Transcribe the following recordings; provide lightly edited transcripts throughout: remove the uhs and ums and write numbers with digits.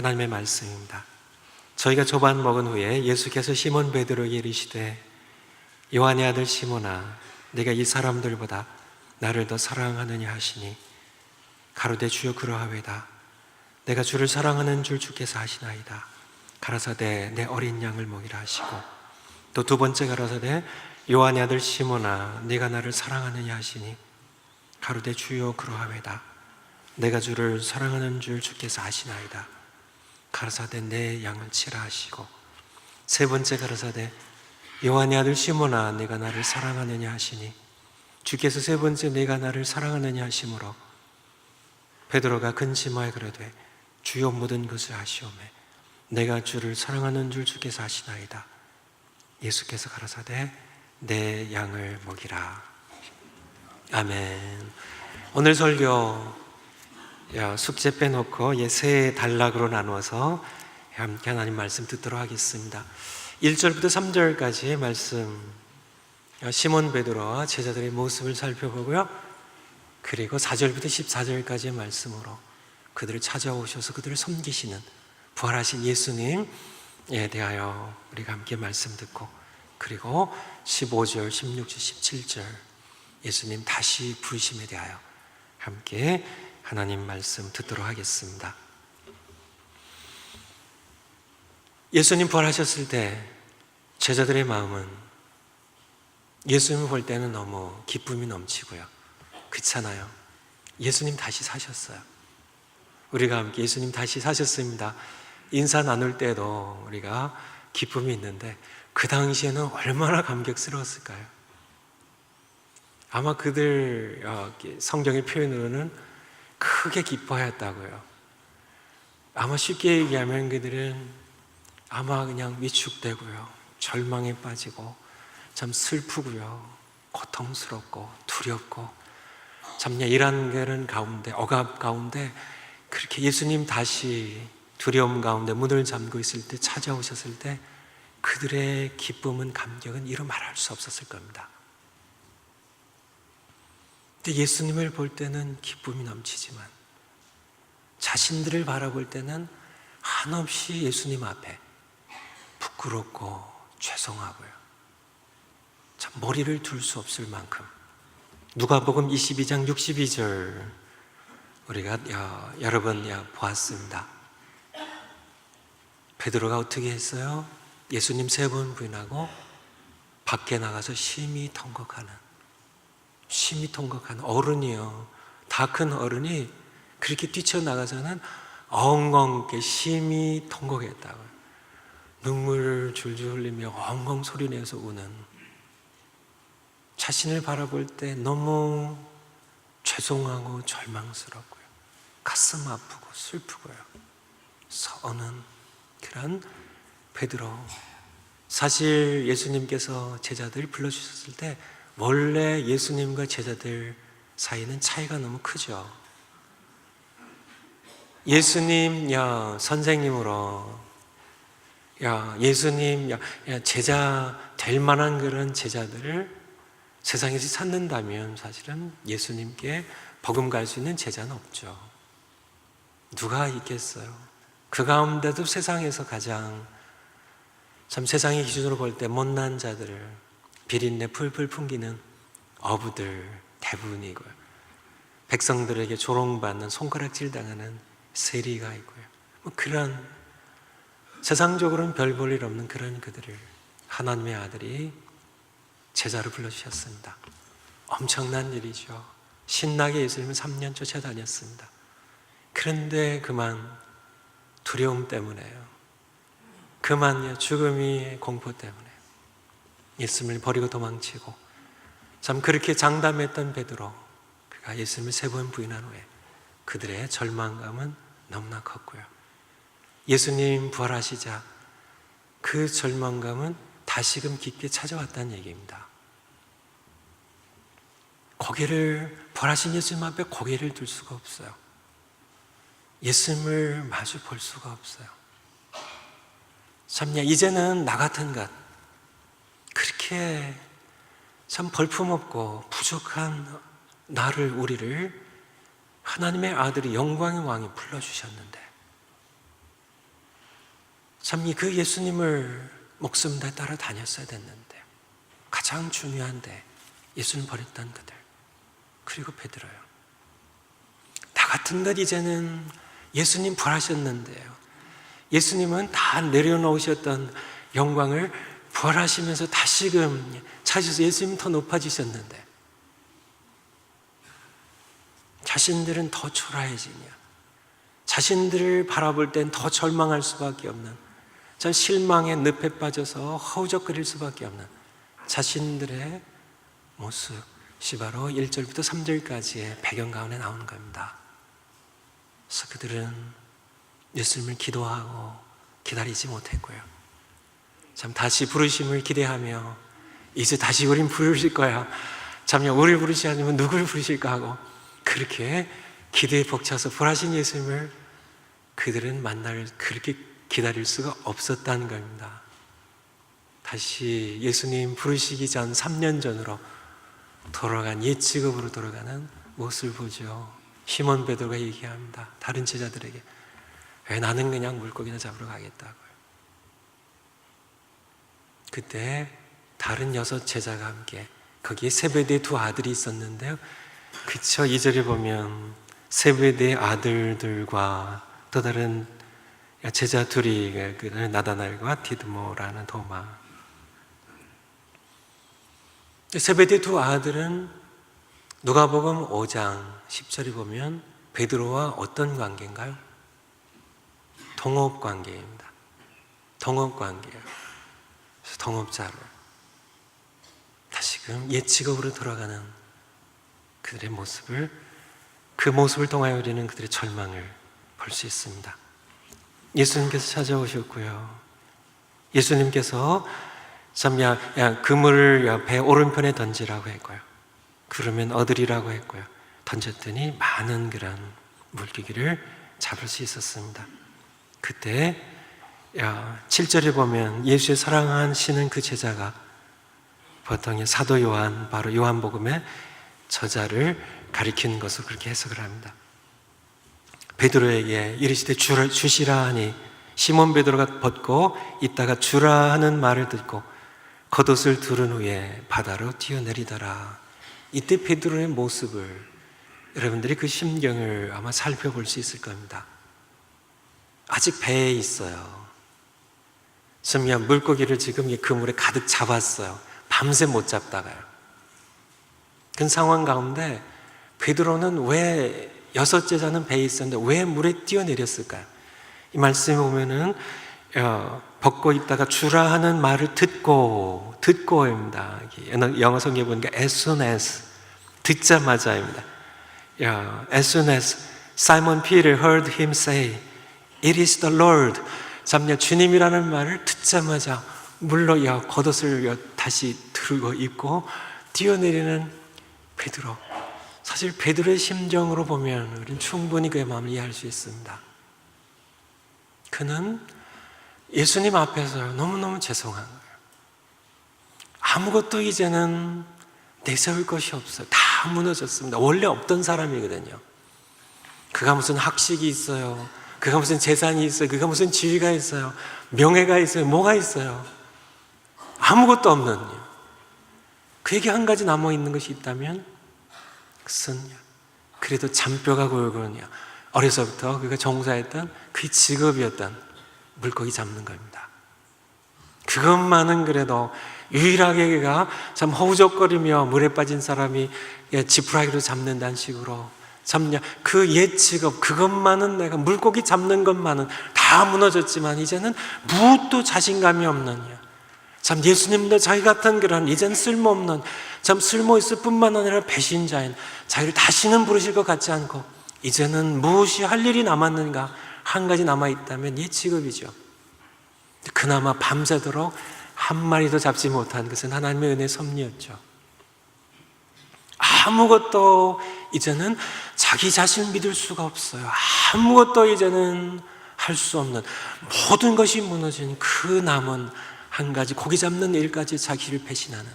하나님의 말씀입니다. 저희가 조반 먹은 후에 예수께서 시몬 베드로에게 이르시되 요한의 아들 시몬아 네가 이 사람들보다 나를 더 사랑하느냐 하시니 가로되 주여 그러하외다. 내가 주를 사랑하는 줄 주께서 아시나이다. 가라사대 내 어린 양을 먹이라 하시고 또 두 번째 가라사대 요한의 아들 시몬아 네가 나를 사랑하느냐 하시니 가로되 주여 그러하외다. 내가 주를 사랑하는 줄 주께서 아시나이다. 가라사대 내 양을 치라 하시고 세 번째 가라사대 요한의 아들 시몬아 네가 나를 사랑하느냐 하시니 주께서 세 번째 네가 나를 사랑하느냐 하시므로 베드로가 근심하여 그러되 주여 모든 것을 아시오매 내가 주를 사랑하는 줄 주께서 아시나이다. 예수께서 가라사대 내 양을 먹이라. 아멘. 오늘 설교 숙제 빼놓고 세 단락으로 나누어서 함께 하나님 말씀 듣도록 하겠습니다. 1절부터 3절까지의 말씀, 시몬 베드로와 제자들의 모습을 살펴보고요. 그리고 4절부터 14절까지의 말씀으로 그들을 찾아오셔서 그들을 섬기시는 부활하신 예수님에 대하여 우리가 함께 말씀 듣고, 그리고 15절, 16절, 17절 예수님 다시 부르심에 대하여 함께 하나님 말씀 듣도록 하겠습니다. 예수님 부활하셨을 때 제자들의 마음은 예수님을 볼 때는 너무 기쁨이 넘치고요. 그렇잖아요. 예수님 다시 사셨어요. 우리가 함께 예수님 다시 사셨습니다. 인사 나눌 때도 우리가 기쁨이 있는데 그 당시에는 얼마나 감격스러웠을까요? 아마 그들 성경의 표현으로는 크게 기뻐하였다고요. 아마 쉽게 얘기하면 그들은 아마 그냥 위축되고요, 절망에 빠지고 참 슬프고요, 고통스럽고 두렵고 참 이란 가운데, 억압 가운데 그렇게 예수님 다시 두려움 가운데 문을 잠고 있을 때 찾아오셨을 때 그들의 기쁨은, 감격은 이루 말할 수 없었을 겁니다. 근데 예수님을 볼 때는 기쁨이 넘치지만 자신들을 바라볼 때는 한없이 예수님 앞에 부끄럽고 죄송하고요, 참 머리를 둘 수 없을 만큼. 누가복음 22장 62절 우리가 여러 번 보았습니다. 베드로가 어떻게 했어요? 예수님 3번 부인하고 밖에 나가서 심히 통곡하는 어른이요, 다 큰 어른이 그렇게 뛰쳐나가서는 엉엉 심히 통곡했다고요. 눈물을 줄줄 흘리며 엉엉 소리내서 우는, 자신을 바라볼 때 너무 죄송하고 절망스럽고요, 가슴 아프고 슬프고요, 서는 그런 베드로. 사실 예수님께서 제자들 불러주셨을 때 원래 예수님과 제자들 사이는 차이가 너무 크죠. 예수님 선생님으로 예수님 제자 될 만한 그런 제자들을 세상에서 찾는다면 사실은 예수님께 버금갈 수 있는 제자는 없죠. 누가 있겠어요? 그 가운데도 세상에서 가장 참 세상의 기준으로 볼 때 못난 자들을 비린내 풀풀 풍기는 어부들 대부분이고요, 백성들에게 조롱받는 손가락질 당하는 세리가 있고요, 그런 세상적으로는 별 볼 일 없는 그런 그들을 하나님의 아들이 제자로 불러주셨습니다. 엄청난 일이죠. 신나게 예수님을 3년 쫓아다녔습니다. 그런데 그만 두려움 때문에요, 그만 죽음의 공포 때문에 예수님을 버리고 도망치고, 참 그렇게 장담했던 베드로, 그가 예수님을 3번 부인한 후에 그들의 절망감은 너무나 컸고요, 예수님 부활하시자 그 절망감은 다시금 깊게 찾아왔다는 얘기입니다. 부활하신 예수님 앞에 고개를 들 수가 없어요. 예수님을 마주 볼 수가 없어요. 참 이제는 나 같은 것, 그렇게 참 볼품없고 부족한 우리를 하나님의 아들이 영광의 왕이 불러주셨는데 참 그 예수님을 목숨 다 따라 다녔어야 됐는데, 가장 중요한데 예수님 버렸던 그들, 그리고 베드로요. 나 같은 것 이제는 예수님 부활하셨는데요, 예수님은 다 내려놓으셨던 영광을 부활하시면서 다시금 찾으셔서 예수님 더 높아지셨는데 자신들은 더 초라해지냐, 자신들을 바라볼 땐 더 절망할 수밖에 없는, 참 실망의 늪에 빠져서 허우적거릴 수밖에 없는 자신들의 모습이 바로 1절부터 3절까지의 배경 가운데 나오는 겁니다. 그래서 그들은 예수님을 기도하고 기다리지 못했고요, 참 다시 부르심을 기대하며 이제 다시 우린 부르실 거야, 참요 우리를 부르시지 않으면 누구를 부르실까 하고 그렇게 기대에 벅차서 부활하신 예수님을 그들은 만날 그렇게 기다릴 수가 없었다는 겁니다. 다시 예수님 부르시기 전 3년 전으로 돌아간, 옛 직업으로 돌아가는 모습을 보죠. 시몬 베드로가 얘기합니다. 다른 제자들에게, 왜 나는 그냥 물고기나 잡으러 가겠다고요. 그때 다른 6 제자가 함께, 거기에 세베대의 2 아들이 있었는데요, 그쵸, 2절에 보면 세베대의 아들들과 또 다른 제자 둘이, 나다나엘과 디드모라는 도마. 세베대의 2 아들은 누가복음 5장 10절에 보면 베드로와 어떤 관계인가요? 동업 관계입니다. 동업 관계예요. 그래서 동업자를 다시금 옛 직업으로 돌아가는 그들의 모습을, 그 모습을 통하여 우리는 그들의 절망을 볼 수 있습니다. 예수님께서 찾아오셨고요, 예수님께서 참 그물을 배 오른편에 던지라고 했고요, 그러면 얻으리라고 했고요, 던졌더니 많은 그런 물고기를 잡을 수 있었습니다. 그때 7절에 보면 예수의 사랑하시는 그 제자가 보통 사도 요한, 바로 요한복음의 저자를 가리키는 것으로 그렇게 해석을 합니다. 베드로에게 이르시되 주시라 하니 시몬 베드로가 벗고 있다가 주라 하는 말을 듣고 겉옷을 두른 후에 바다로 뛰어내리더라. 이때 베드로의 모습을 여러분들이 그 심경을 아마 살펴볼 수 있을 겁니다. 아직 배에 있어요. 지금 물고기를 지금 이 그물에 가득 잡았어요. 밤새 못 잡다가요. 그 상황 가운데 베드로는 왜 6 제자는 배에 있었는데 왜 물에 뛰어내렸을까요? 이 말씀에 보면은 벗고 있다가 주라 하는 말을 듣고입니다. 영어 성경에 보니까 as soon as, 듣자마자입니다. As soon as Simon Peter heard him say, it is the Lord. 주님이라는 말을 듣자마자 물로 겉옷을 다시 들고 입고 뛰어내리는 베드로. 사실 베드로의 심정으로 보면 우리는 충분히 그의 마음을 이해할 수 있습니다. 그는 예수님 앞에서 너무너무 죄송한 거예요. 아무것도 이제는 내세울 것이 없어요. 다 무너졌습니다. 원래 없던 사람이거든요. 그가 무슨 학식이 있어요, 그가 무슨 재산이 있어요, 그가 무슨 지위가 있어요, 명예가 있어요, 뭐가 있어요? 아무것도 없는, 그에게 한 가지 남아있는 것이 있다면 그것은 그래도 잔뼈가 골고루 어려서부터 그가 종사했던 그 직업이었던 물고기 잡는 겁니다. 그것만은 그래도 유일하게 그가 참 허우적거리며 물에 빠진 사람이 지푸라기로 잡는다는 식으로 그 옛 직업, 그것만은, 내가 물고기 잡는 것만은 다 무너졌지만 이제는 무엇도 자신감이 없는, 예수님도 자기 같은 그런 이젠 쓸모없는, 쓸모있을 뿐만 아니라 배신자인 자기를 다시는 부르실 것 같지 않고 이제는 무엇이 할 일이 남았는가, 한 가지 남아있다면 옛 직업이죠. 그나마 밤새도록 한 마리도 잡지 못한 것은 하나님의 은혜의 섭리였죠. 아무것도 이제는 자기 자신을 믿을 수가 없어요. 아무것도 이제는 할 수 없는, 모든 것이 무너진 그 남은 한 가지 고기 잡는 일까지 자기를 배신하는,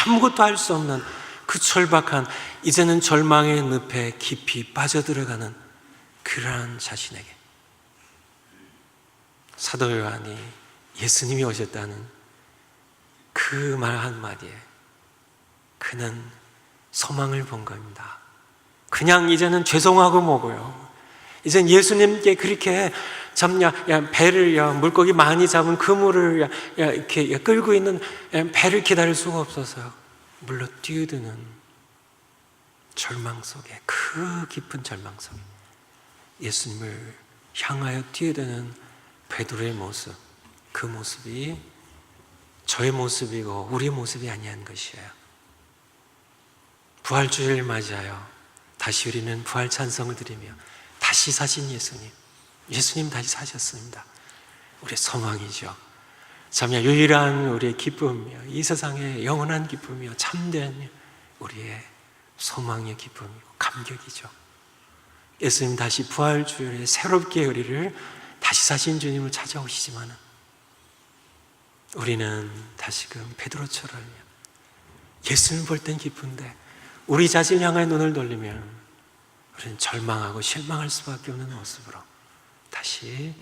아무것도 할 수 없는 그 절박한, 이제는 절망의 늪에 깊이 빠져들어가는 그러한 자신에게 사도 요한이 예수님이 오셨다는 그 말 한마디에 그는 소망을 본 겁니다. 그냥 이제는 죄송하고 뭐고요. 이젠 예수님께 그렇게 배를 물고기 많이 잡은 그물을 이렇게 끌고 있는 배를 기다릴 수가 없어서 물로 뛰어드는 절망 속에, 그 깊은 절망 속에 예수님을 향하여 뛰어드는 베드로의 모습, 그 모습이 저의 모습이고 우리의 모습이 아니한 것이에요. 부활주일을 맞이하여 다시 우리는 부활 찬송을 드리며 다시 사신 예수님 다시 사셨습니다. 우리의 소망이죠. 참 유일한 우리의 기쁨이요, 이 세상의 영원한 기쁨이요, 참된 우리의 소망의 기쁨이고 감격이죠. 예수님 다시 부활주일에 새롭게 우리를 다시 사신 주님을 찾아오시지만 우리는 다시금 베드로처럼 예수님을 볼 땐 기쁜데 우리 자신을 향해 눈을 돌리면 우리는 절망하고 실망할 수밖에 없는 모습으로 다시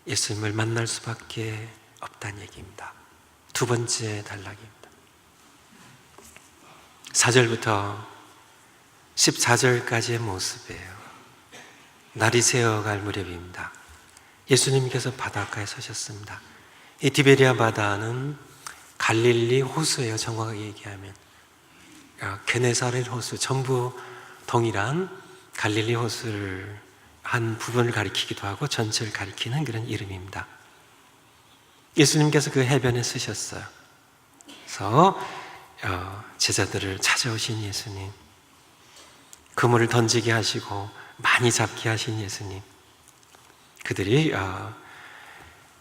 예수님을 만날 수밖에 없다는 얘기입니다. 두 번째 단락입니다. 4절부터 14절까지의 모습이에요. 날이 새어갈 무렵입니다. 예수님께서 바닷가에 서셨습니다. 이 디베리아 바다는 갈릴리 호수예요. 정확하게 얘기하면 게네사렛 호수, 전부 동일한 갈릴리 호수를 한 부분을 가리키기도 하고 전체를 가리키는 그런 이름입니다. 예수님께서 그 해변에 서셨어요. 그래서 제자들을 찾아오신 예수님, 그물을 던지게 하시고 많이 잡게 하신 예수님, 그들이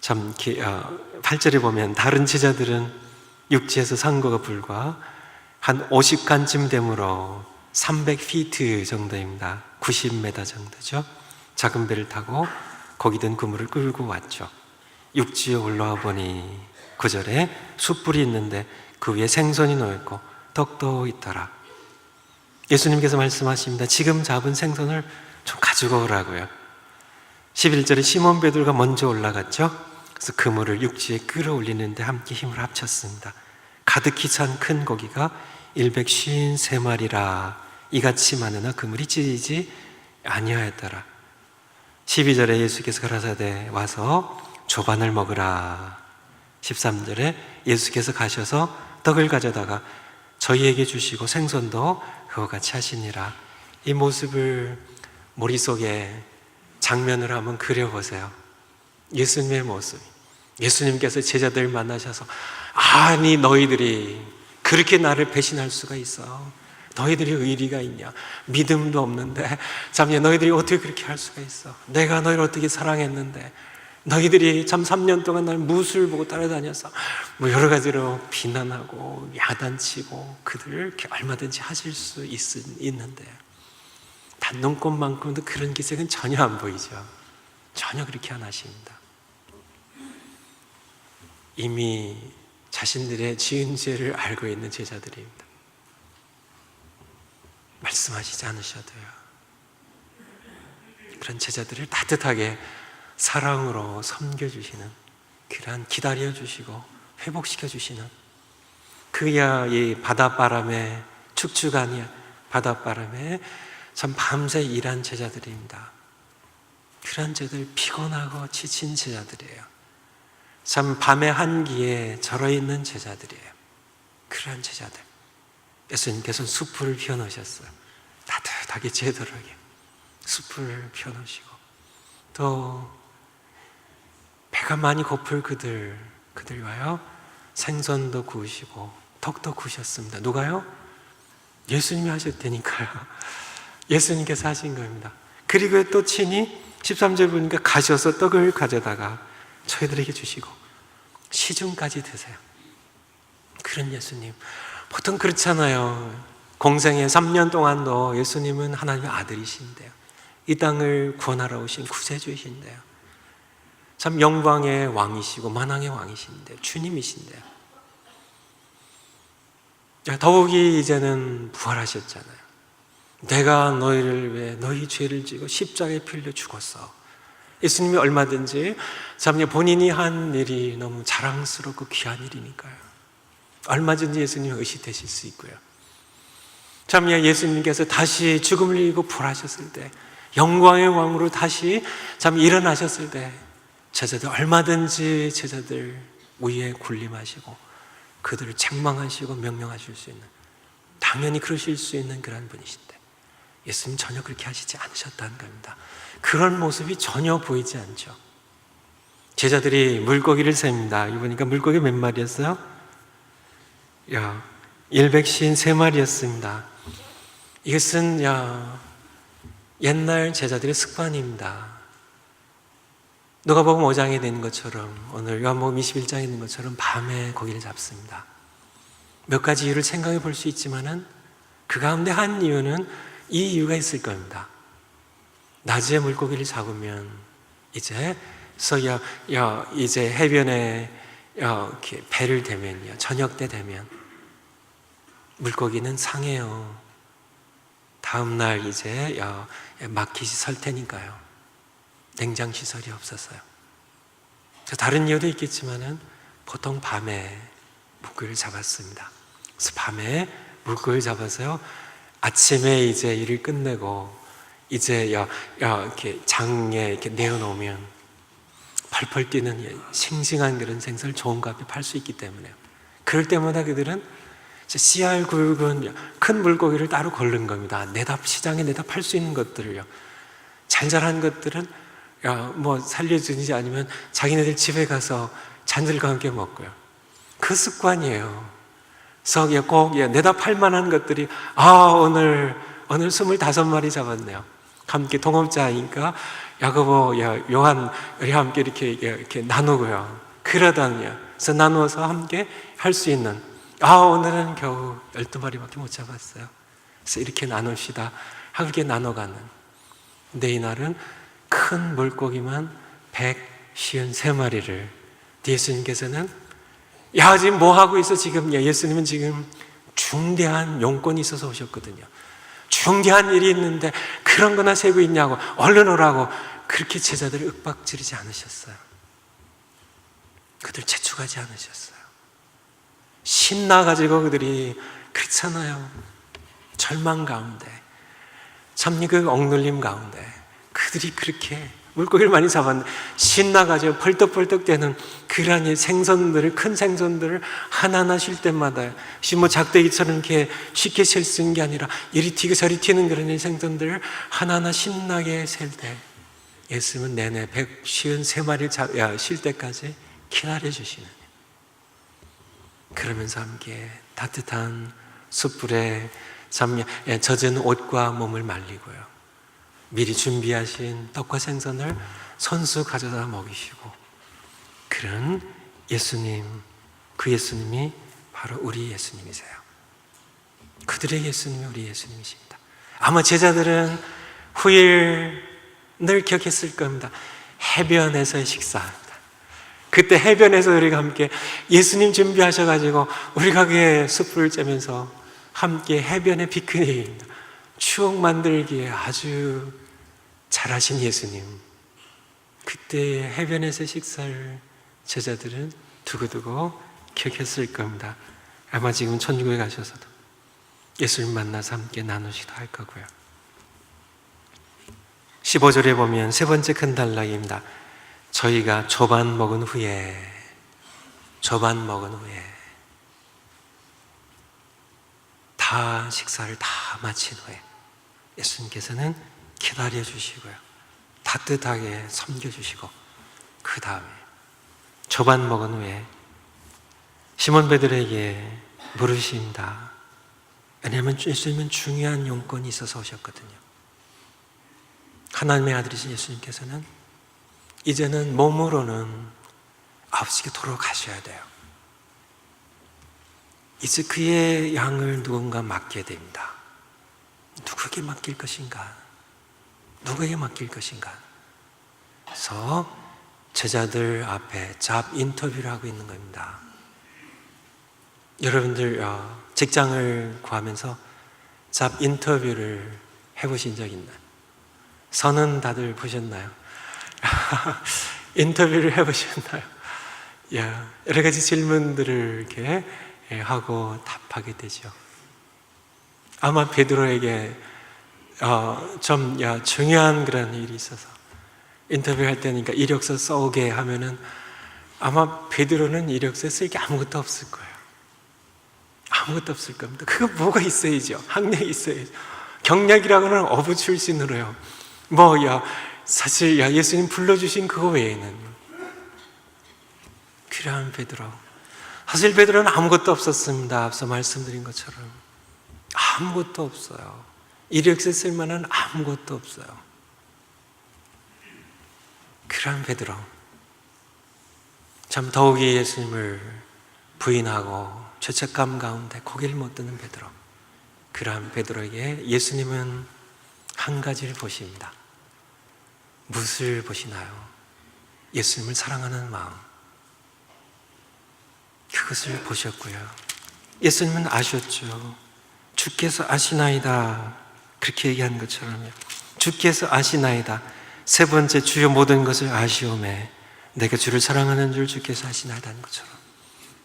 8절에 보면 다른 제자들은 육지에서 산 거가 불과 한 50간쯤 되므로 300피트 정도입니다. 90m 정도죠. 작은 배를 타고 거기 든 그물을 끌고 왔죠. 육지에 올라와 보니 9절에 숯불이 있는데 그 위에 생선이 놓였고 떡도 있더라. 예수님께서 말씀하십니다. 지금 잡은 생선을 좀 가지고 오라고요. 11절에 시몬 베드로가 먼저 올라갔죠. 그래서 그물을 육지에 끌어올리는데 함께 힘을 합쳤습니다. 가득히 찬 큰 고기가 153마리라 이같이 많으나 그물이 찢어지지 아니하였더라. 12절에 예수께서 가라사대 와서 조반을 먹으라. 13절에 예수께서 가셔서 떡을 가져다가 저희에게 주시고 생선도 그와 같이 하시니라. 이 모습을 머릿속에 장면을 한번 그려보세요. 예수님의 모습, 예수님께서 제자들 만나셔서 아니 너희들이 그렇게 나를 배신할 수가 있어? 너희들이 의리가 있냐? 믿음도 없는데 참 너희들이 어떻게 그렇게 할 수가 있어? 내가 너희를 어떻게 사랑했는데 너희들이 참 3년 동안 날 무술 보고 따라다녀서 여러 가지로 비난하고 야단치고 그들을 이렇게 얼마든지 하실 수 있는데 단 눈꽃만큼도 그런 기색은 전혀 안 보이죠. 전혀 그렇게 안 하십니다. 이미 자신들의 지은 죄를 알고 있는 제자들입니다. 말씀하시지 않으셔도요. 그런 제자들을 따뜻하게 사랑으로 섬겨주시는, 그러한 기다려주시고 회복시켜주시는, 그야 이 바닷바람에 축축한 바닷바람에 참 밤새 일한 제자들입니다. 그런 제자들, 피곤하고 지친 제자들이에요. 참 밤의 한기에 절어있는 제자들이에요. 그러한 제자들, 예수님께서는 숯불을 피워놓으셨어요. 따뜻하게 제도록에 숯불을 피워놓으시고 또 배가 많이 고플 그들 위하여 생선도 구우시고 떡도 구우셨습니다. 누가요? 예수님이 하셨다니까요. 예수님께서 하신 겁니다. 그리고 또 친히 13절 보니까 가셔서 떡을 가져다가 저희들에게 주시고 시중까지 드세요. 그런 예수님. 보통 그렇잖아요. 공생애 3년 동안도 예수님은 하나님의 아들이신데요. 이 땅을 구원하러 오신 구세주이신데요. 참 영광의 왕이시고 만왕의 왕이신데요. 주님이신데요. 더욱이 이제는 부활하셨잖아요. 내가 너희를 위해 너희 죄를 지고 십자가에 피 흘려 죽었어. 예수님이 얼마든지 참 본인이 한 일이 너무 자랑스럽고 귀한 일이니까요. 얼마든지 예수님이 의식되실 수 있고요. 참 예수님께서 다시 죽음을 이기고 부활하셨을 때, 영광의 왕으로 다시 참 일어나셨을 때 제자들 얼마든지 제자들 위에 군림하시고 그들을 책망하시고 명령하실 수 있는, 당연히 그러실 수 있는 그런 분이신데 예수님 전혀 그렇게 하시지 않으셨다는 겁니다. 그런 모습이 전혀 보이지 않죠. 제자들이 물고기를 셉니다. 이거 보니까 물고기 몇 마리였어요? 153마리였습니다. 이것은 옛날 제자들의 습관입니다. 누가복음 5장에 있는 것처럼, 오늘 요한복음 21장에 있는 것처럼 밤에 고기를 잡습니다. 몇 가지 이유를 생각해 볼 수 있지만은 그 가운데 한 이유는 이 이유가 있을 겁니다. 낮에 물고기를 잡으면 이제 해변에 이렇게 배를 대면요, 저녁 때 되면 물고기는 상해요. 다음 날 이제 마켓이 설 테니까요. 냉장 시설이 없어서요. 다른 이유도 있겠지만은 보통 밤에 물고기를 잡았습니다. 그래서 밤에 물고기를 잡아서요, 아침에 이제 일을 끝내고 이제 이렇게 장에 이렇게 내어놓으면 펄펄 뛰는 싱싱한 그런 생선을 좋은 값에 팔 수 있기 때문에요. 그럴 때마다 그들은 씨알 굵은 큰 물고기를 따로 고른 겁니다. 시장에 내다 팔 수 있는 것들을요. 잘 자란 것들은 살려주는지 아니면 자기네들 집에 가서 잔들과 함께 먹고요. 그 습관이에요. 그래서 꼭 내다 팔 만한 것들이 오늘 25마리 잡았네요. 함께 동업자니까 야고보, 요한 함께 이렇게 나누고요. 그래서 나누어서 함께 할 수 있는, 오늘은 겨우 12마리밖에 못 잡았어요. 그래서 이렇게 나눕시다 하고 이렇게 나눠가는. 근데 이날은 큰 물고기만 153마리를 예수님께서는 지금 뭐 하고 있어? 지금 예수님은 지금 중대한 용건이 있어서 오셨거든요. 중대한 일이 있는데 그런 거나 세고 있냐고, 얼른 오라고. 그렇게 제자들을 윽박지르지 않으셨어요. 그들 재촉하지 않으셨어요. 신나가지고 그들이, 그렇잖아요, 절망 가운데, 참 그 억눌림 가운데 그들이 그렇게 물고기를 많이 잡았는데 신나가지고 펄떡펄떡대는 그러한 생선들을, 큰 생선들을 하나하나 쉴 때마다 작대기처럼 이렇게 쉽게 셀 수 있는 게 아니라 이리 튀고 저리 튀는 그런 생선들을 하나하나 신나게 셀 때 예수님은 내내 153마리를 쉴 때까지 기다려주시는, 그러면서 함께 따뜻한 숯불에 젖은 옷과 몸을 말리고요, 미리 준비하신 떡과 생선을 손수 가져다 먹이시고, 그런 예수님, 그 예수님이 바로 우리 예수님이세요. 그들의 예수님이 우리 예수님이십니다. 아마 제자들은 후일 늘 기억했을 겁니다. 해변에서의 식사입니다. 그때 해변에서 우리가 함께 예수님 준비하셔가지고 우리가 그 숯불을 쬐면서 함께 해변의 피크닉입니다. 추억 만들기에 아주 잘하신 예수님, 그때 해변에서 식사를 제자들은 두고두고 기억했을 겁니다. 아마 지금 천국에 가셔서도 예수님 만나서 함께 나누시기도 할 거고요. 15절에 보면 세 번째 큰 단락입니다. 저희가 조반 먹은 후에 다 식사를 다 마친 후에 예수님께서는 기다려 주시고요, 따뜻하게 섬겨주시고, 그 다음에 조반 먹은 후에 시몬 베드로에게 물으십니다. 왜냐하면 예수님은 중요한 용건이 있어서 오셨거든요. 하나님의 아들이신 예수님께서는 이제는 몸으로는 아버지께 돌아가셔야 돼요. 이제 그의 양을 누군가 맡게 됩니다. 누구에게 맡길 것인가? 누구에게 맡길 것인가? 그래서 제자들 앞에 잡 인터뷰를 하고 있는 겁니다. 여러분들 직장을 구하면서 잡 인터뷰를 해보신 적 있나요? 선은 다들 보셨나요? 인터뷰를 해보셨나요? 여러 가지 질문들을 이렇게 하고 답하게 되죠. 아마 베드로에게 좀 중요한 그런 일이 있어서 인터뷰할 때니까 이력서 써오게 하면은 아마 베드로는 이력서에 쓸 게 아무것도 없을 거예요. 아무것도 없을 겁니다. 그거 뭐가 있어야죠. 학력이 있어야죠. 경력이라고는 어부 출신으로요. 사실 예수님 불러주신 그거 외에는. 그러한 베드로. 사실 베드로는 아무것도 없었습니다. 앞서 말씀드린 것처럼 아무것도 없어요. 이력서에 쓸 만한 아무것도 없어요. 그러한 베드로. 참 더욱이 예수님을 부인하고 죄책감 가운데 고개를 못 드는 베드로. 그러한 베드로에게 예수님은 한 가지를 보십니다. 무엇을 보시나요? 예수님을 사랑하는 마음. 그것을 보셨고요. 예수님은 아셨죠. 주께서 아시나이다. 그렇게 얘기한 것처럼요. 주께서 아시나이다. 세 번째, 주여 모든 것을 아시오매 내가 주를 사랑하는 줄 주께서 아시나이다 하는 것처럼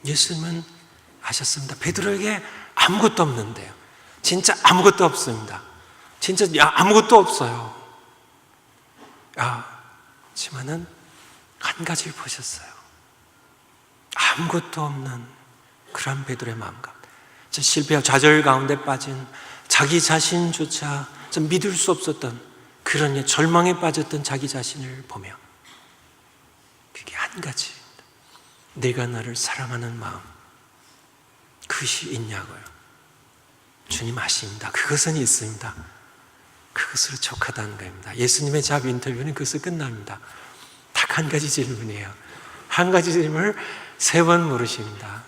예수님은 아셨습니다. 베드로에게 아무것도 없는데요. 진짜 아무것도 없습니다. 진짜 아무것도 없어요. 하지만은 한 가지를 보셨어요. 아무것도 없는 그런 베드로의 마음과 실패와 좌절 가운데 빠진 자기 자신조차 좀 믿을 수 없었던 그런 절망에 빠졌던 자기 자신을 보며 그게 한 가지입니다. 내가 나를 사랑하는 마음, 그것이 있냐고요. 주님 아십니다. 그것은 있습니다. 그것으로 족하다는 겁니다. 예수님의 잡 인터뷰는 그것으로 끝납니다. 딱 한 가지 질문이에요. 한 가지 질문을 3번 물으십니다.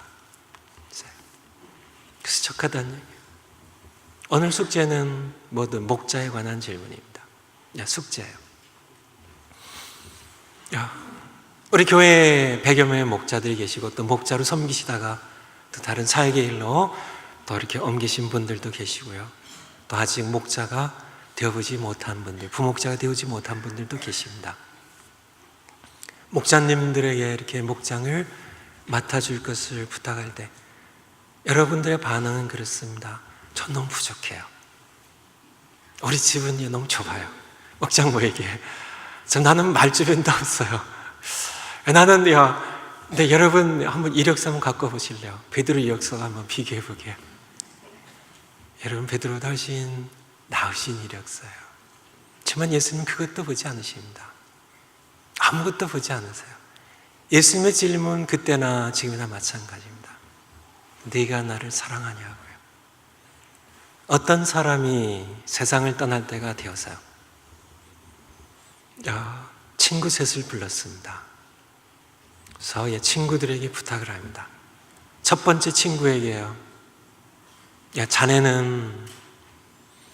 그래서 족하다는 얘기예요. 오늘 숙제는 뭐든 목자에 관한 질문입니다. 숙제예요. 우리 교회에 100여 명의 목자들이 계시고 또 목자로 섬기시다가 또 다른 사역의 일로 또 이렇게 옮기신 분들도 계시고요. 또 아직 목자가 되어보지 못한 분들, 부목자가 되어지 못한 분들도 계십니다. 목자님들에게 이렇게 목장을 맡아줄 것을 부탁할 때 여러분들의 반응은 그렇습니다. 전 너무 부족해요. 우리 집은 너무 좁아요. 목장모에게. 나는 말주변도 없어요. 나는 근데 여러분 한번 이력서 한번 갖고 보실래요? 베드로 이력서 한번 비교해 보게요. 여러분 베드로보다 훨씬 나으신 이력서예요. 하지만 예수님은 그것도 보지 않으십니다. 아무것도 보지 않으세요. 예수님의 질문 그때나 지금이나 마찬가지입니다. 네가 나를 사랑하냐고요. 어떤 사람이 세상을 떠날 때가 되어서요. 친구 셋을 불렀습니다. 그래서 친구들에게 부탁을 합니다. 첫 번째 친구에게요. 자네는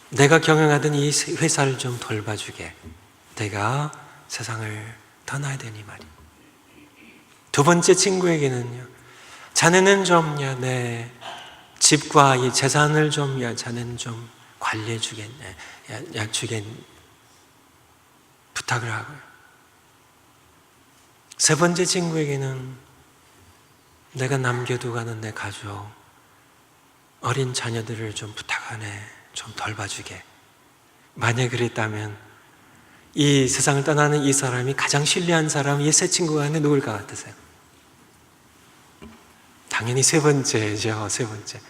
내가 경영하던 이 회사를 좀 돌봐주게. 내가 세상을 떠나야 되니 말이야. 두 번째 친구에게는요. 자네는 좀 내 집과 이 재산을 좀 자네는 좀 관리해 주겠네. 부탁을 하고요. 세 번째 친구에게는 내가 남겨두고 가는 내 가족, 어린 자녀들을 좀 부탁하네. 좀 돌봐주게. 만약 그랬다면 이 세상을 떠나는 이 사람이 가장 신뢰한 사람이 이 세 친구가 있는데 누굴 것 같으세요? 당연히 세 번째죠. 세 번째.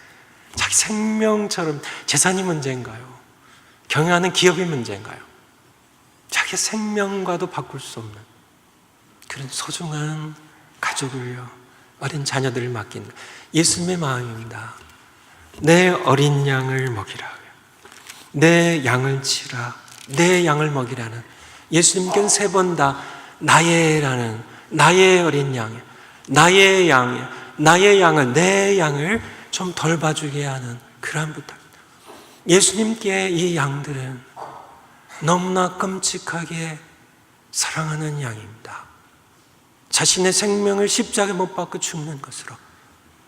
자기 생명처럼 재산이 문제인가요? 경영하는 기업이 문제인가요? 자기 생명과도 바꿀 수 없는 그런 소중한 가족을요, 어린 자녀들을 맡긴 예수님의 마음입니다. 내 어린 양을 먹이라. 내 양을 치라. 내 양을 먹이라는 예수님께는 3번 다 나의라는 나의 어린 양, 나의 양, 나의 양을 내 양을 좀 돌봐주게 하는 그러한 부탁입니다. 예수님께 이 양들은 너무나 끔찍하게 사랑하는 양입니다. 자신의 생명을 십자가에 못 박고 죽는 것으로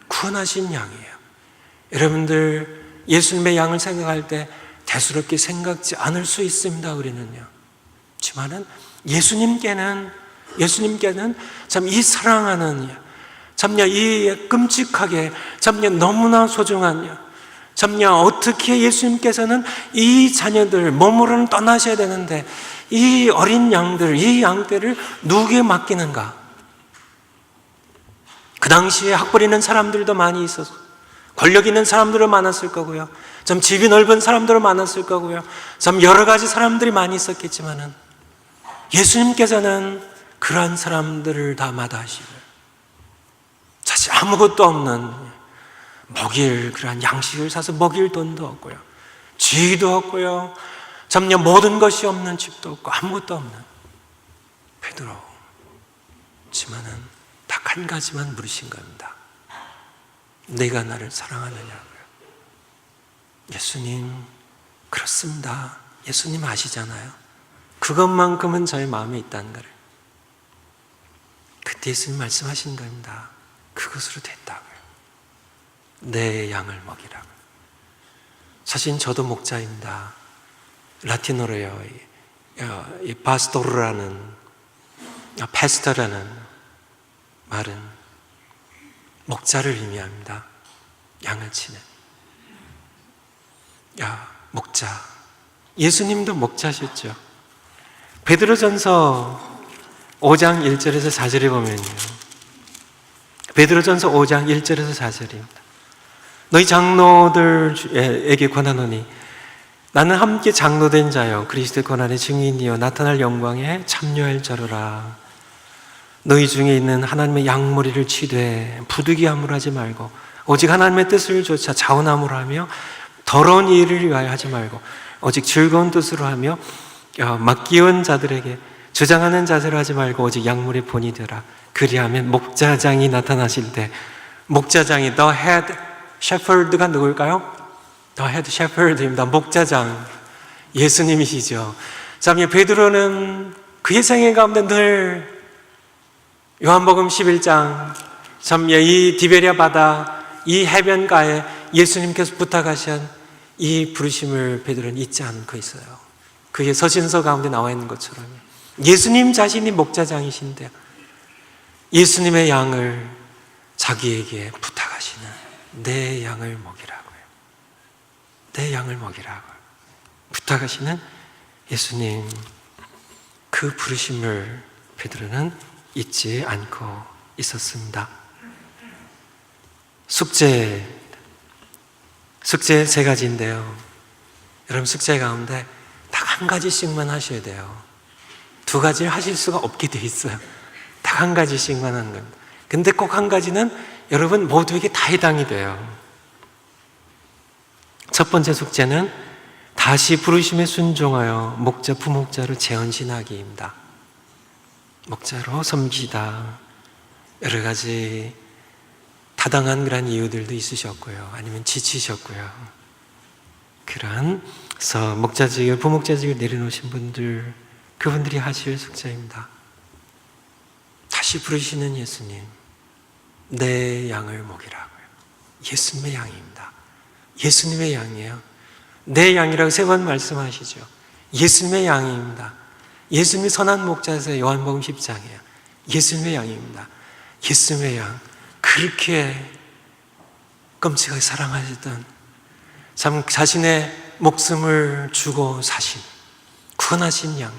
구원하신 양이에요. 여러분들 예수님의 양을 생각할 때 대수롭게 생각지 않을 수 있습니다. 우리는요. 하지만은 예수님께는 참 이 사랑하는, 참냐 이 끔찍하게, 참냐 너무나 소중한, 참냐 어떻게 예수님께서는 이 자녀들 몸으로는 떠나셔야 되는데 이 어린 양들, 이 양떼를 누구에게 맡기는가? 그 당시에 학벌 있는 사람들도 많이 있어서 권력 있는 사람들도 많았을 거고요, 참 집이 넓은 사람들도 많았을 거고요, 참 여러 가지 사람들이 많이 있었겠지만은 예수님께서는 그러한 사람들을 다 마다하시고 사실 아무것도 없는, 먹일 그러한 양식을 사서 먹일 돈도 없고요, 지위도 없고요, 참냐 모든 것이 없는 집도 없고 아무것도 없는 베드로, 지만은 딱 한 가지만 물으신 겁니다. 내가 나를 사랑하느냐고요. 예수님, 그렇습니다. 예수님 아시잖아요. 그것만큼은 저의 마음에 있다는 거를. 그때 예수님 말씀하신 겁니다. 그것으로 됐다고요. 내 양을 먹이라고요. 사실 저도 목자입니다. 라틴어로요, 이 파스토라는 말은 목자를 의미합니다. 양을 치는. 목자. 예수님도 목자셨죠. 베드로전서 5장 1절에서 4절에 보면요, 베드로전서 5장 1절에서 4절입니다. 너희 장로들에게 권하노니 나는 함께 장로된 자여 그리스도의 권한의 증인이여 나타날 영광에 참여할 자로라. 너희 중에 있는 하나님의 양머리를 치되 부득이함으로 하지 말고 오직 하나님의 뜻을 좇아 자원함으로 하며 더러운 일을 위하여 하지 말고 오직 즐거운 뜻으로 하며 맡기운 자들에게 주장하는 자세로 하지 말고 오직 양물의 본이 되라. 그리하면 목자장이 나타나실 때, 목자장이 the head shepherd가 누굴까요? the head shepherd입니다. 목자장, 예수님이시죠. 자, 베드로는 그의 생애 가운데 늘 요한복음 11장, 이 디베랴 바다, 이 해변가에 예수님께서 부탁하신 이 부르심을 베드로는 잊지 않고 있어요. 그의 서신서 가운데 나와 있는 것처럼 예수님 자신이 목자장이신데 예수님의 양을 자기에게 부탁하시는, 내 양을 먹이라고요. 내 양을 먹이라고 부탁하시는 예수님, 그 부르심을 베드로는 잊지 않고 있었습니다. 숙제 세 가지인데요, 여러분 숙제 가운데 딱 한 가지씩만 하셔야 돼요. 두 가지를 하실 수가 없게 돼 있어요. 딱 한 가지씩만 하는 겁니다. 근데 꼭 한 가지는 여러분 모두에게 다 해당이 돼요. 첫 번째 숙제는 다시 부르심에 순종하여 목자 부목자로 재헌신하기입니다. 목자로 섬기다. 여러 가지 타당한 그런 이유들도 있으셨고요, 아니면 지치셨고요. 그래서 목자직을, 부목자직을 내려놓으신 분들, 그분들이 하실 숙제입니다. 다시 부르시는 예수님, 내 양을 먹이라고요. 예수님의 양입니다. 예수님의 양이에요. 내 양이라고 세 번 말씀하시죠. 예수님의 양입니다. 예수님이 선한 목자세요. 요한복음 10장이에요. 예수님의 양입니다. 예수님의 양, 그렇게 끔찍하게 사랑하시던, 참 자신의 목숨을 주고 사신, 구원하신 양,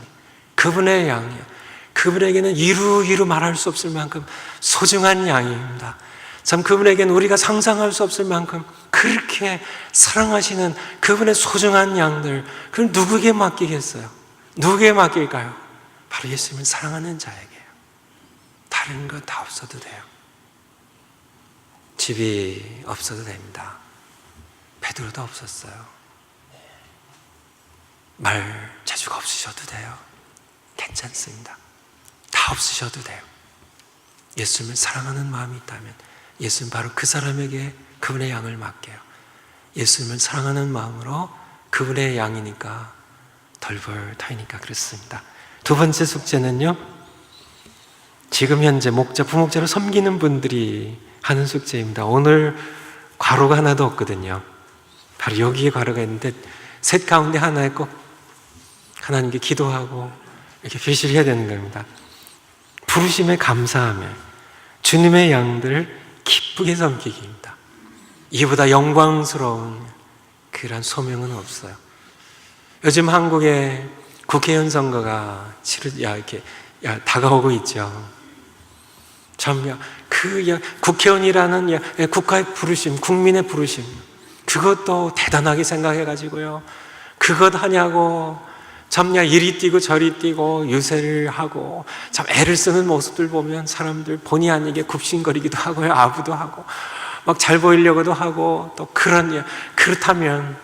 그분의 양이요, 그분에게는 이루 말할 수 없을 만큼 소중한 양입니다. 참 그분에게는 우리가 상상할 수 없을 만큼 그렇게 사랑하시는 그분의 소중한 양들, 그럼 누구에게 맡기겠어요? 누구에게 맡길까요? 바로 예수님을 사랑하는 자에게요. 다른 거 다 없어도 돼요. 집이 없어도 됩니다. 베드로도 없었어요. 말 재주가 없으셔도 돼요. 괜찮습니다. 다 없으셔도 돼요. 예수님을 사랑하는 마음이 있다면 예수님 바로 그 사람에게 그분의 양을 맡겨요. 예수님을 사랑하는 마음으로, 그분의 양이니까 덜벌 타이니까 그렇습니다. 두 번째 숙제는요, 지금 현재 목자, 부목자로 섬기는 분들이 하는 숙제입니다. 오늘 괄호가 하나도 없거든요. 바로 여기에 괄호가 있는데 셋 가운데 하나에 꼭 하나님께 기도하고 이렇게 표시를 해야 되는 겁니다. 부르심에 감사하며 주님의 양들을 기쁘게 섬기기입니다. 이보다 영광스러운 그런 소명은 없어요. 요즘 한국의 국회의원 선거가 다가오고 있죠. 참, 국회의원이라는 국가의 부르심, 국민의 부르심, 그것도 대단하게 생각해가지고요. 그것 하냐고, 이리 뛰고 저리 뛰고 유세를 하고, 참 애를 쓰는 모습들 보면 사람들 본의 아니게 굽신거리기도 하고요. 아부도 하고, 막 잘 보이려고도 하고, 또 그렇다면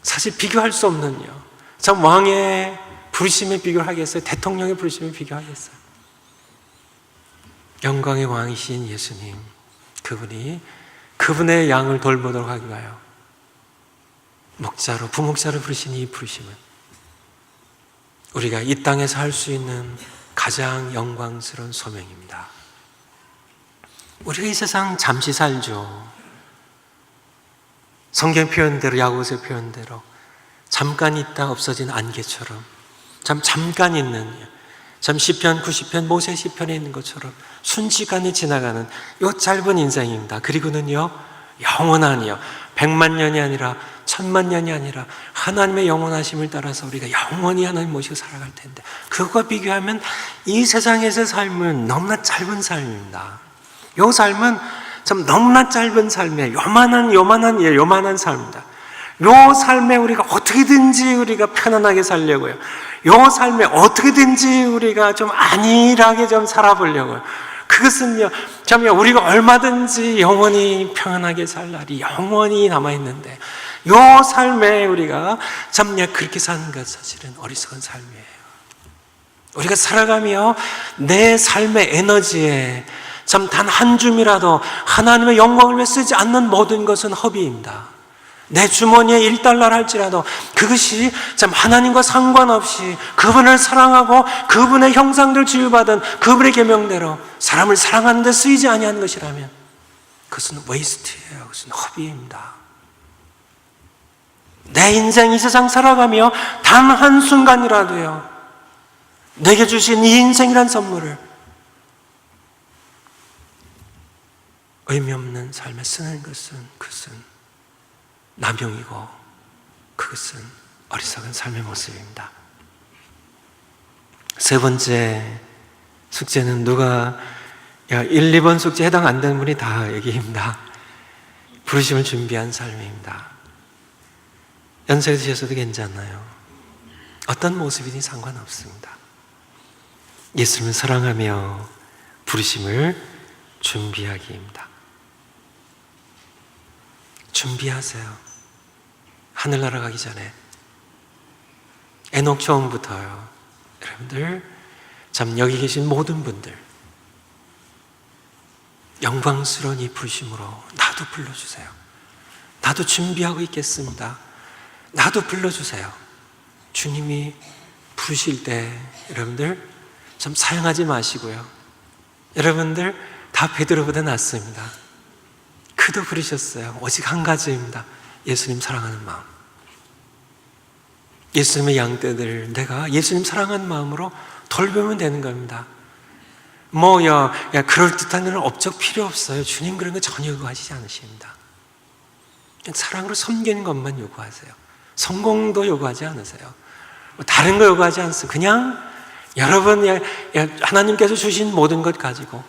사실 비교할 수 없는요. 참 왕의 부르심에 비교를 하겠어요? 대통령의 부르심에 비교하겠어요? 영광의 왕이신 예수님, 그분의 양을 돌보도록 하기 위하여 목자로, 부목자로 부르신 이 부르심은 우리가 이 땅에서 할 수 있는 가장 영광스러운 소명입니다. 우리가 이 세상 잠시 살죠. 성경 표현대로, 야고보서 표현대로 잠깐 있다 없어진 안개처럼 잠깐 있는, 시편 90편 모세 시편에 있는 것처럼 순식간에 지나가는 이 짧은 인생입니다. 그리고는요, 영원한이요, 100만 년이 아니라 1000만 년이 아니라 하나님의 영원하심을 따라서 우리가 영원히 하나님 모시고 살아갈 텐데, 그것과 비교하면 이 세상에서의 삶은 너무나 짧은 삶입니다. 이 삶은 참 너무나 짧은 삶이에요. 요만한 삶입니다. 요 삶에 우리가 어떻게든지 우리가 편안하게 살려고요. 요 삶에 어떻게든지 우리가 좀 안일하게 좀 살아보려고요. 그것은요, 우리가 얼마든지 영원히 평안하게 살 날이 영원히 남아있는데, 요 삶에 우리가 그렇게 사는 것 사실은 어리석은 삶이에요. 우리가 살아가며 내 삶의 에너지에 단 한 줌이라도 하나님의 영광을 위해 쓰지 않는 모든 것은 허비입니다. 내 주머니에 1달러를 할지라도 그것이 하나님과 상관없이 그분을 사랑하고 그분의 형상들 지유받은 그분의 계명대로 사람을 사랑하는 데 쓰이지 아니한 것이라면 그것은 웨이스트예요. 그것은 허비입니다. 내 인생 이 세상 살아가며 단 한순간이라도요, 내게 주신 이 인생이란 선물을 의미 없는 삶에 쓰는 그것은 남용이고, 그것은 어리석은 삶의 모습입니다. 세 번째 숙제는 1, 2번 숙제 해당 안 되는 분이 다 여기입니다. 부르심을 준비한 삶입니다. 연세 드셔서도 괜찮아요. 어떤 모습이든 상관없습니다. 예수님을 사랑하며 부르심을 준비하기입니다. 준비하세요. 하늘나라 가기 전에 에녹 처음부터요, 여러분들 여기 계신 모든 분들 영광스러운 이 부르심으로 나도 불러주세요. 나도 준비하고 있겠습니다. 나도 불러주세요. 주님이 부르실 때 여러분들 사양하지 마시고요. 여러분들 다 베드로보다 낫습니다. 그도 부르셨어요. 오직 한 가지입니다. 예수님 사랑하는 마음. 예수님의 양떼들 내가 예수님 사랑하는 마음으로 돌보면 되는 겁니다. 그럴듯한 일은 업적 필요 없어요. 주님 그런 거 전혀 요구하시지 않으십니다. 그냥 사랑으로 섬기는 것만 요구하세요. 성공도 요구하지 않으세요. 다른 거 요구하지 않으세요. 그냥 여러분 하나님께서 주신 모든 것 가지고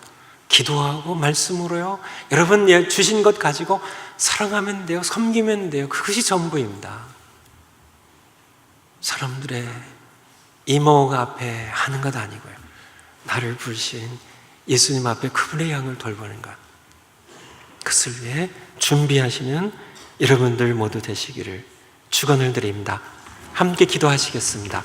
기도하고 말씀으로요, 여러분 주신 것 가지고 사랑하면 돼요. 섬기면 돼요. 그것이 전부입니다. 사람들의 이모가 앞에 하는 것 아니고요, 나를 부르신 예수님 앞에 그분의 양을 돌보는 것, 그것을 위해 준비하시는 여러분들 모두 되시기를 축원을 드립니다. 함께 기도하시겠습니다.